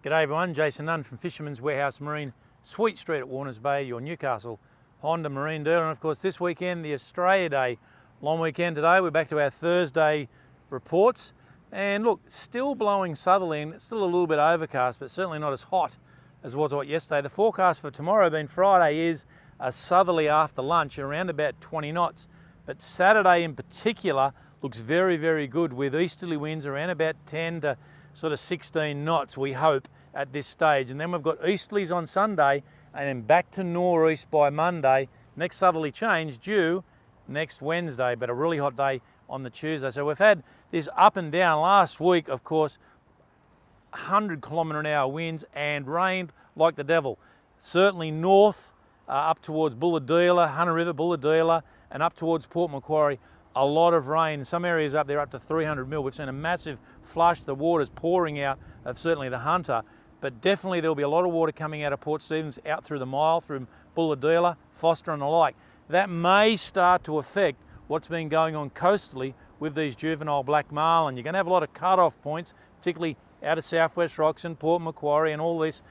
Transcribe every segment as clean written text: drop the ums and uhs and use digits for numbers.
G'day everyone, Jason Nunn from Fisherman's Warehouse Marine, Sweet Street at Warners Bay, your Newcastle Honda Marine dealer. And of course this weekend, the Australia Day long weekend today. We're back to our Thursday reports. And look, still blowing southerly, and it's still a little bit overcast, but certainly not as hot as what yesterday. The forecast for tomorrow, being Friday, is a southerly after lunch around about 20 knots. But Saturday in particular looks very, very good with easterly winds around about 10 to sort of 16 knots, we hope, at this stage. And then we've got easterlies on Sunday and then back to northeast by Monday. Next southerly change due next Wednesday, but a really hot day on the Tuesday. So we've had this up and down. Last week, of course, 100-kilometre-an-hour winds and rained like the devil. Certainly north, up towards Bulahdelah, Hunter River, Bulahdelah, and up towards Port Macquarie. A lot of rain. Some areas up there up to 300 mil. We've seen a massive flush. The water's pouring out of certainly the Hunter, but definitely there'll be a lot of water coming out of Port Stephens, out through the Mile, through Bulahdelah, Foster and the like. That may start to affect what's been going on coastally with these juvenile black marlin. You're going to have a lot of cut-off points, particularly out of Southwest Roxton, Port Macquarie, and all this,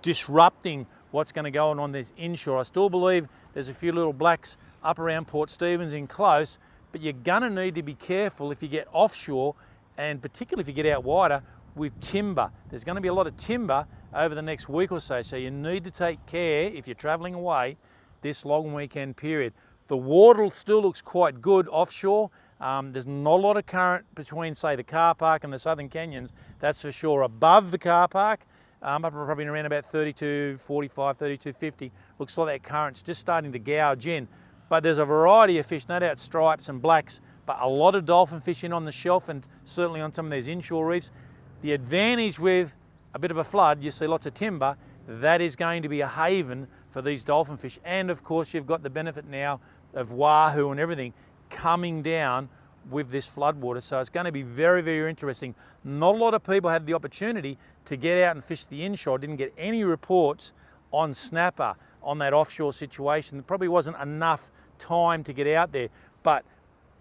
disrupting what's going to go on this inshore. I still believe there's a few little blacks up around Port Stephens in close, but you're going to need to be careful if you get offshore, and particularly if you get out wider, with timber. There's going to be a lot of timber over the next week or so, so you need to take care if you're travelling away this long weekend period. The water still looks quite good offshore. There's not a lot of current between, say, the car park and the Southern Canyons, that's for sure. Above the car park, up probably around about 32.45, 32.50, looks like that current's just starting to gouge in. But there's a variety of fish, no doubt stripes and blacks, but a lot of dolphin fishing on the shelf and certainly on some of these inshore reefs. The advantage with a bit of a flood, you see lots of timber, that is going to be a haven for these dolphin fish. And of course you've got the benefit now of wahoo and everything coming down with this floodwater. So it's going to be very, very interesting. Not a lot of people had the opportunity to get out and fish the inshore. Didn't get any reports on snapper on that offshore situation. There probably wasn't enough time to get out there, but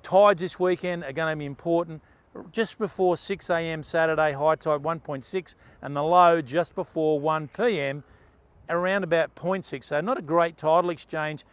tides this weekend are going to be important. Just before 6 a.m. Saturday, high tide 1.6, and the low just before 1 p.m. around about 0.6. So not a great tidal exchange,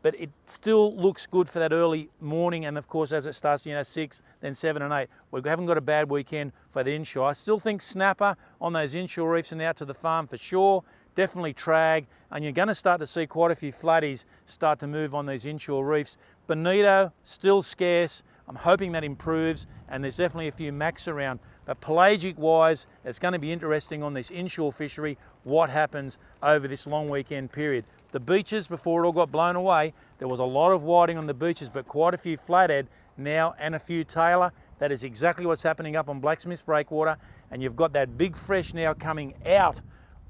but it still looks good for that early morning. And of course, as it starts, 6, then 7 and 8, we haven't got a bad weekend for the inshore. I still think snapper on those inshore reefs and out to the farm for sure. Definitely trag, and you're going to start to see quite a few flatties start to move on these inshore reefs. Bonito, still scarce. I'm hoping that improves, and there's definitely a few macs around. But pelagic-wise, it's going to be interesting on this inshore fishery, what happens over this long weekend period. The beaches, before it all got blown away, there was a lot of whiting on the beaches, but quite a few flathead now and a few tailor. That is exactly what's happening up on Blacksmith's Breakwater, and you've got that big fresh now coming out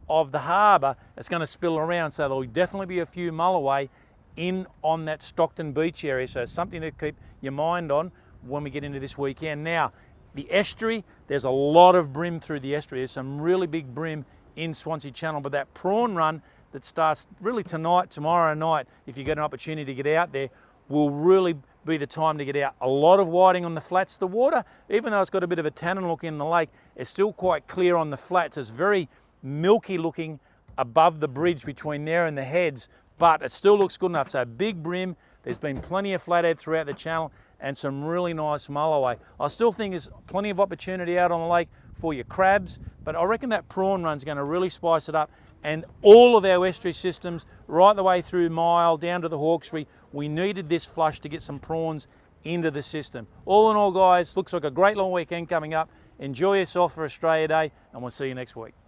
of the harbour. It's going to spill around, so there'll definitely be a few mulloway in on that Stockton Beach area. So something to keep your mind on when we get into this weekend. Now, the estuary, there's a lot of bream through the estuary. There's some really big bream in Swansea Channel, but that prawn run that starts really tonight, tomorrow night, if you get an opportunity to get out there, will really be the time to get out. A lot of whiting on the flats. The water, even though it's got a bit of a tannin look in the lake, it's still quite clear on the flats. It's very milky looking above the bridge between there and the heads, but it still looks good enough. So big bream, there's been plenty of flathead throughout the channel and some really nice mulloway. I still think there's plenty of opportunity out on the lake for your crabs, but I reckon that prawn run's going to really spice it up. And all of our estuary systems, right the way through Mile, down to the Hawkesbury, we needed this flush to get some prawns into the system. All in all, guys, looks like a great long weekend coming up. Enjoy yourself for Australia Day, and we'll see you next week.